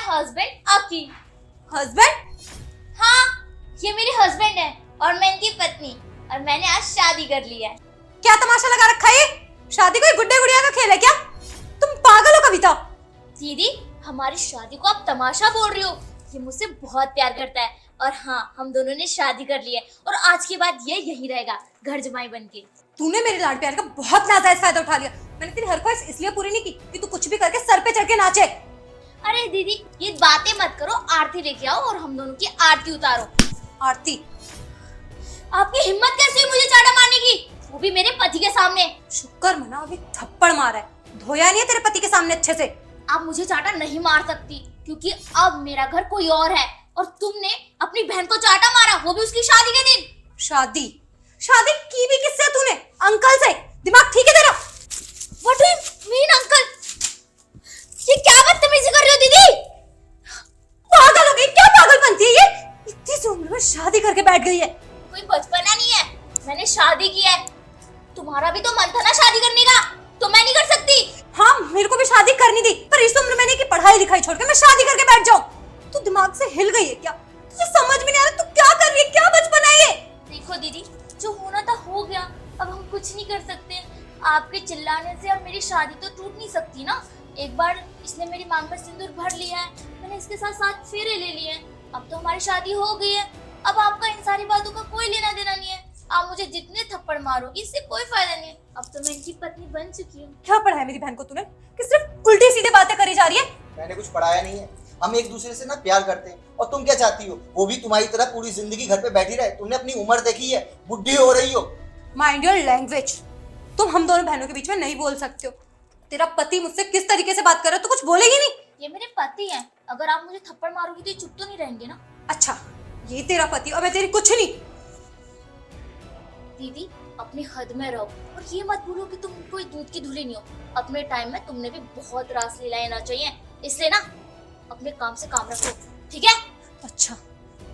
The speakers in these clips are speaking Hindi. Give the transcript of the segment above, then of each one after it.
हस्बैंड अकी। हस्बैंड? हाँ, ये मेरे हस्बैंड है और मैं इनकी पत्नी, और मैंने आज शादी कर ली है। क्या तमाशा लगा रखा है? शादी कोई गुड्डे गुड़िया का खेल है क्या? तुम पागल हो कविता। दीदी, हमारी शादी को आप तमाशा बोल रही हो? ये मुझसे बहुत प्यार करता है, और हाँ, हम दोनों ने शादी कर ली है, और आज के बाद ये यहीं रहेगा घर जमाई बन के। तूने मेरे लाड प्यार का बहुत नाजायज फायदा उठा लिया। मैंने तेरी हर ख्वाहिश इसलिए पूरी नहीं की कि तू कुछ भी करके सर पे चढ़ के नाचे। अरे दीदी, ये बातें मत करो, आरती लेके आओ और हम दोनों की आरती उतारो। आरती? आपकी हिम्मत कैसे हुई मुझे चाटा मारने की, वो भी मेरे पति के सामने? शुक्र मना अभी थप्पड़ मारा है, धोया नहीं है तेरे पति के सामने अच्छे से। आप मुझे चाटा नहीं मार सकती, क्योंकि अब मेरा घर कोई और है, और तुमने अपनी बहन को चाटा मारा, वो भी उसकी शादी के दिन। शादी? शादी की भी किससे तूने? अंकल से। दिमाग ठीक है तेरा? What do you mean, uncle? ये क्या बदतमीजी कर रही हो दीदी? पागल हो गई क्या? पागल बनती है ये? इतनी सी उम्र में शादी करके बैठ गई है। कोई बचपना नहीं है, मैंने शादी की है। तुम्हारा भी तो मन था ना शादी करने का, तो मैं नहीं कर सकती? हाँ, मेरे को भी शादी करनी थी, पर इस उम्र में नहीं कि पढ़ाई लिखाई छोड़ के मैं शादी करके बैठ जाऊं। तू दिमाग से हिल गई है क्या? तुझे समझ में नहीं आ रहा तू क्या कर रही है? क्या बचपना है ये? देखो दीदी, जो होना था हो गया, अब हम कुछ नहीं कर सकते। आपके चिल्लाने से अब मेरी शादी तो टूट नहीं सकती ना। एक बार इसने मेरी मांग पर सिंदूर भर लिया है, मैंने इसके साथ 7 फेरे ले लिए हैं, अब तो हमारी शादी हो गई है। अब आपका इन सारी बातों का कोई लेना देना नहीं है। आप मुझे जितने थप्पड़ मारोगी इससे कोई फायदा नहीं है, अब तो मैं इनकी पत्नी बन चुकी हूँ। क्या पढ़ा है मेरी बहन को तूने कि सिर्फ उल्टी सीधे बातें करी जा रही है? मैंने कुछ पढ़ाया नहीं है। हम एक दूसरे से ना प्यार करते हैं, और तुम क्या चाहती हो? वो भी तुम्हारी तरह पूरी जिंदगी घर पे बैठी रहे। तुमने अपनी उम्र देखी है, बुढ़ी हो रही हो। Mind your language. तुम हम दोनों बहनों के बीच में नहीं बोल सकते हो। तेरा पति मुझसे किस तरीके से बात कर रहा है, तो कुछ बोलेगी नहीं? ये मेरे पति हैं, अगर आप मुझे थप्पड़ मारोगी तो ये चुप तो नहीं रहेंगे ना? अच्छा, ये तेरा पति और मैं तेरी कुछ नहीं। दीदी, अपनी हद में रहो, और ये मत भूलो कि तुम कोई दूध की धुली नहीं हो। अपने टाइम में तुमने भी बहुत रास लीलाएं ना चाहिए, इसलिए ना अपने काम से काम रखो, ठीक है? अच्छा,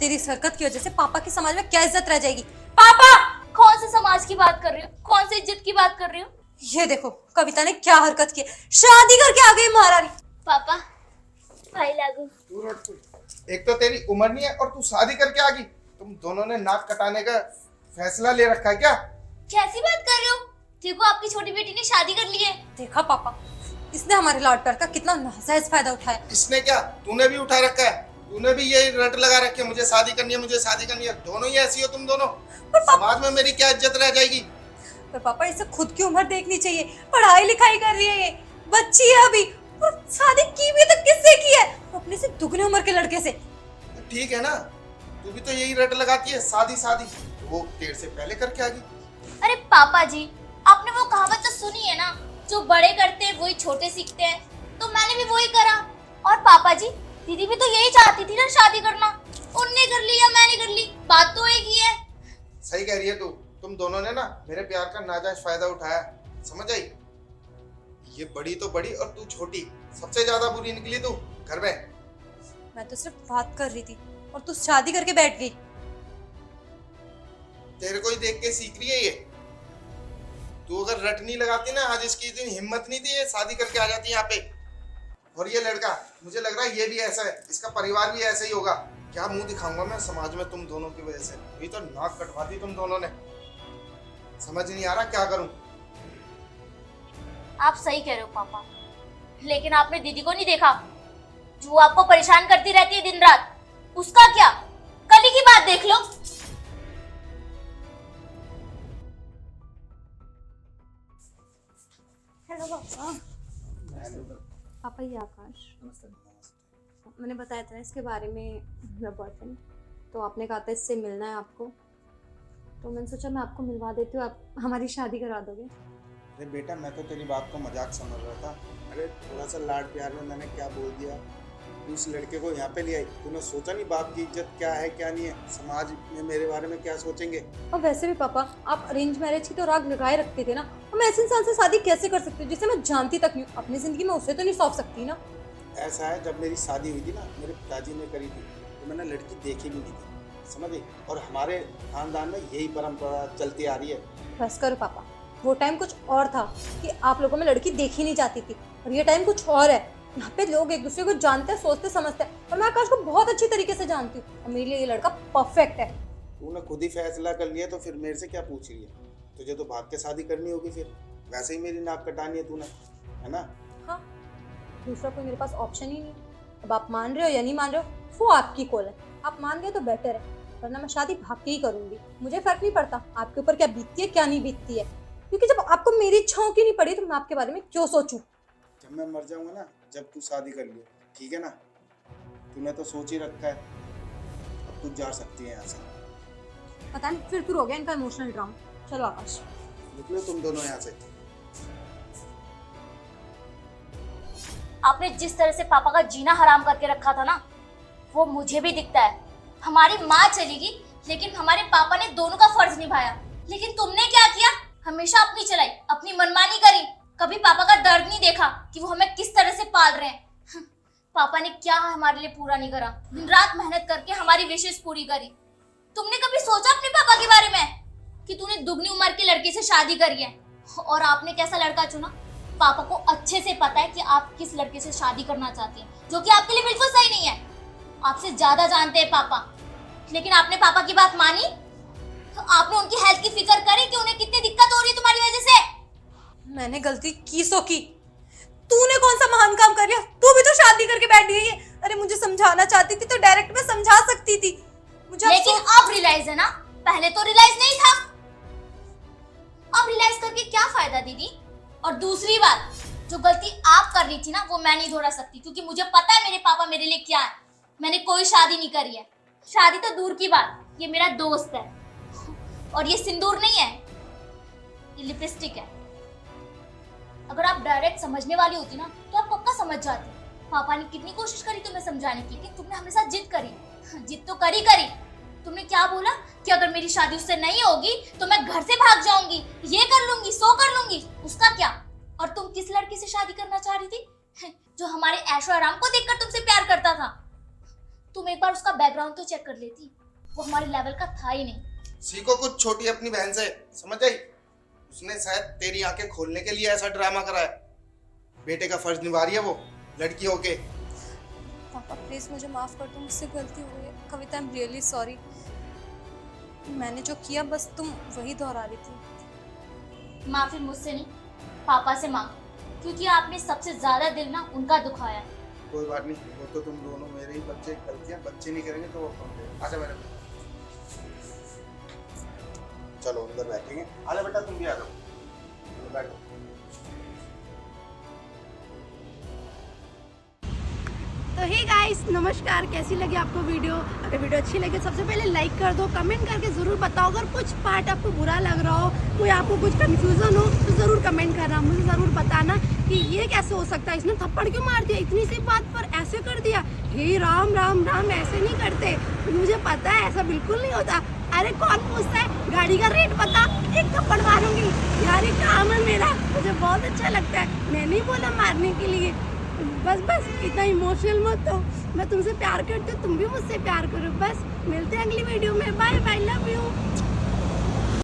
तेरी इस हरकत की वजह से पापा की समाज में क्या इज्जत रह जाएगी? पापा! कौन से समाज की बात कर रही हो? कौन से इज्जत की बात कर रही हो? ये देखो कविता ने क्या हरकत की है, शादी करके आ गई महारानी। पापा, भाई लागू। एक तो तेरी उम्र नहीं है और तू शादी करके आ गई। तुम दोनों ने नाक कटाने का फैसला ले रखा है क्या? कैसी बात कर रहे हो? देखो, आपकी छोटी बेटी ने शादी कर ली है। देखा पापा, इसने हमारे लाड प्यार का कितना नाजायज फायदा उठाया। इसने क्या, तूने भी उठा रखा है। तूने भी यही रट लगा रखी है, मुझे शादी करनी है, मुझे शादी करनी है। दोनों ही ऐसी हो तुम दोनों। समाज में मेरी क्या इज्जत रह जाएगी? पर पापा, इसे खुद की उम्र देखनी चाहिए। पढ़ाई लिखाई कर रही है, ये बच्ची है अभी, और शादी की भी तो किससे की है? अपने से दुगनी उम्र के लड़के से। ठीक है ना, तू भी तो यही रट लगाती है, शादी शादी। वो देर से पहले करके आ गई। अरे पापा जी, आपने वो कहावत तो सुनी है ना, जो बड़े करते हैं वही छोटे सीखते हैं। तो मैंने भी वही करा। और पापा जी, दीदी भी तो यही चाहती थी ना शादी करना, उनने कर ली या मैंने कर ली, बात तो एक ही है। सही कह रही है तू। तुम दोनों ने ना मेरे प्यार का नाजायज फायदा उठाया, समझ आई? ये बड़ी तो बड़ी और तू छोटी, सबसे ज्यादा बुरी निकली तू घर में। मैं तो सिर्फ बात कर रही थी और तू शादी करके बैठ गई। तेरे को ही देख के सीख रही है ये। तू अगर रट नहीं लगाती ना, आज इसकी इतनी हिम्मत नहीं थी, ये शादी करके आ जाती यहाँ पे। और ये लड़का, मुझे लग रहा है ये भी ऐसा है, इसका परिवार भी ऐसा ही होगा। क्या मुंह दिखाऊंगा मैं समाज में तुम दोनों की वजह से? ये तो नाक कटवा दी तुम दोनों ने। समझ नहीं आ रहा क्या करूं। आप सही कह रहे हो पापा, लेकिन आपने दीदी को नहीं देखा, जो आपको परेशान करती रहती है दिन रात। उसका क्या, कल ही की बात देख लो। हेलो पापा। पापा, ये आकाश। मैंने बताया था इसके बारे में, मेरा बॉयफ्रेंड। तो आपने कहा था इससे मिलना है आपको, तो मैंने सोचा मैं आपको मिलवा देती हूँ, आप हमारी शादी करा दोगे? अरे बेटा, मैं तो तेरी बात को मजाक समझ रहा था। अरे थोड़ा सा लाड प्यार में मैंने क्या बोल दिया। तू उस लड़के को यहाँ पे ले आई, तूने सोचा नहीं बाप की इज्जत क्या है क्या नहीं है, समाज में मेरे बारे में क्या सोचेंगे। और वैसे भी पापा, आप अरेंज मैरिज की तो राग लगाए रखते थे ना। हम ऐसे इंसान से शादी कैसे कर सकते हो जिसे मैं जानती तक नहीं हूँ? अपनी जिंदगी में उसे तो नहीं सौंप सकती ना। ऐसा है, जब मेरी शादी हुई थी ना, मेरे पिताजी ने करी थी, तो मैंने लड़की देखी भी नहीं थी, समझ गई? और हमारे खानदान में यही परंपरा चलती आ रही है। बस करो पापा, वो टाइम कुछ और था कि आप लोगों में लड़की देखी नहीं जाती थी, और ये टाइम कुछ और है यहाँ पे लोग एक दूसरे को जानते हैं, सोचते समझते हैं, और मैं आकाश को बहुत अच्छी तरीके से जानती हूँ और मेरे लिए ये लड़का परफेक्ट है। तूने खुद ही फैसला कर लिया तो फिर मेरे से क्या पूछ रही है? तुझे तो भाग के शादी करनी होगी, फिर वैसे ही मेरी नाक कटानी है तूने, है ना? हाँ, दूसरा कोई मेरे पास ऑप्शन ही नहीं। अब आप मान रहे हो या नहीं मान रहे हो वो आपकी कॉल है। आप मान गए तो बेटर है, वरना मैं शादी भाग के ही करूंगी। मुझे फर्क नहीं पड़ता आपके ऊपर क्या बीतती है क्या नहीं बीतती है, क्योंकि जब आपको मेरी इच्छाओं की नहीं पड़ी तो मैं आपके बारे में क्यों सोचूं। जब मैं मर जाऊंगा ना, जब तू शादी कर लियो, ठीक है ना? तूने तो सोच ही रखा है, अब तू जा सकती है यहाँ से। पता नहीं फिर हो गया इनका इमोशनल ड्रामा। चलो आकाश निकलो तुम दोनों यहाँ से। आपने जिस तरह से पापा का जीना हराम करके रखा था ना, वो मुझे भी दिखता है। हमारी माँ चली गई, लेकिन हमारे पापा ने दोनों का फर्ज निभाया। लेकिन तुमने क्या किया? हमेशा अपनी चलाई, अपनी मनमानी करी। कभी पापा का दर्द नहीं देखा कि वो हमें किस तरह से पाल रहे हैं। पापा ने क्या हमारे लिए पूरा नहीं करा, दिन रात मेहनत करके हमारी विशेष पूरी करी। तुमने कभी सोचा अपने पापा के बारे में कि तूने दुगनी उम्र के लड़के से शादी करी है और आपने कैसा लड़का चुना? पापा को अच्छे से पता है कि आप किस लड़के से शादी करना चाहती हैं, जो कि आपके लिए बिल्कुल सही नहीं है। आपसे ज्यादा जानते हैं पापा, लेकिन आपने पापा की बात मानी? तो आपने उनकी हेल्थ की फिक्र करी कि उन्हें कितनी दिक्कत हो रही है तुम्हारी वजह से? मैंने गलती की सो की, तूने कौन सा महान काम कर लिया? तू भी तो शादी करके बैठ गई है। अरे मुझे समझाना चाहती थी तो डायरेक्ट में समझा सकती थी। मुझे लेकिन अब रियलाइज है ना, पहले तो रियलाइज नहीं था। अब रियलाइज करके क्या फायदा दीदी? और दूसरी बात, जो गलती आप कर रही थी ना, वो मैं नहीं दोहरा सकती, क्योंकि मुझे पता है मेरे पापा मेरे लिए क्या है। मैंने कोई शादी नहीं करी है, शादी तो दूर की बात, ये मेरा दोस्त है। और ये सिंदूर नहीं है, ये लिपस्टिक है। अगर आप डायरेक्ट समझने वाली होती ना तो आप पक्का समझ जाती। पापा ने कितनी कोशिश करी तुम्हें समझाने की, लेकिन तुमने हमेशा जिद करी। जिद तो करी। तुमने क्या बोला कि अगर मेरी शादी उससे नहीं होगी तो मैं घर से भाग जाऊंगी, ये कर लूंगी, सो कर लूंगी। उसका क्या? और तुम किस लड़की से शादी करना चाह रही थी जो हमारे ऐशो आराम को देखकर तुमसे प्यार करता था? तुम एक बार उसका बैकग्राउंड तो चेक कर लेती, वो हमारे लेवल का था ही नहीं। सीखो कुछ छोटी अपनी बहन से, समझ आई? उसने शायद तेरी आंखें खोलने के लिए ऐसा ड्रामा करा है। बेटे का फर्ज निभा रही है वो लड़की होके। पापा प्लीज मुझे माफ कर दो, मुझसे गलती हुई है। कविता आई एम रियली सॉरी। मैंने जो किया बस तुम वही दोहरा रही थी। माफी मुझसे नहीं, पापा से मांग, क्योंकि आपने सबसे ज्यादा दिल ना उनका दुखाया। कोई बात नहीं, वो तो तुम दोनों मेरे ही बच्चे, गलतियां बच्चे नहीं करेंगे तो वो कौन करेगा? आजा मेरे, चलो अंदर बैठेंगे। आजा बेटा, तुम भी आ जाओ, बैठो। तो हे गाइस, नमस्कार। कैसी लगी आपको वीडियो? अगर वीडियो अच्छी लगे सबसे पहले लाइक कर दो, कमेंट करके ज़रूर बताओ। अगर कुछ पार्ट आपको बुरा लग रहा हो, कोई आपको कुछ कंफ्यूजन हो तो ज़रूर कमेंट करना, मुझे ज़रूर बताना कि ये कैसे हो सकता है, इसने थप्पड़ क्यों मार दिया, इतनी सी बात पर ऐसे कर दिया। हे राम राम राम, ऐसे नहीं करते, मुझे पता है ऐसा बिल्कुल नहीं होता। अरे कौन पूछता है, गाड़ी का रेट बता, एक थप्पड़ मारूंगी। यार ये काम है मेरा, मुझे बहुत अच्छा लगता है, मैं नहीं बोला मारने के लिए। बस इतना इमोशनल मत हो, मैं तुमसे प्यार करती हूँ, तुम भी मुझसे प्यार करो। बस मिलते हैं अगली वीडियो में, बाय बाय, लव यू।